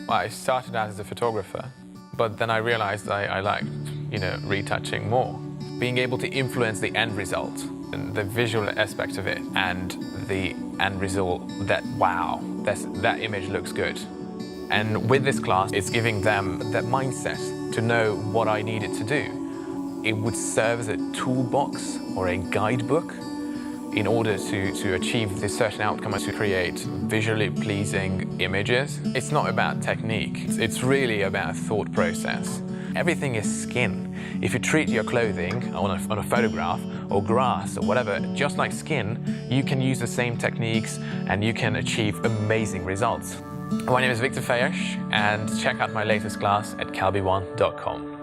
Well, I started out as a photographer, but then I realized I liked, retouching more. Being able to influence the end result, and the visual aspect of it, and the end result that, wow, that image looks good. And with this class, it's giving them that mindset to know what I needed to do. It would serve as a toolbox or a guidebook in order to achieve this certain outcome, to create visually pleasing images. It's not about technique, it's really about thought process. Everything is skin. If you treat your clothing on a photograph or grass or whatever, just like skin, you can use the same techniques and you can achieve amazing results. My name is Viktor Fejes, and check out my latest class at KelbyOne.com.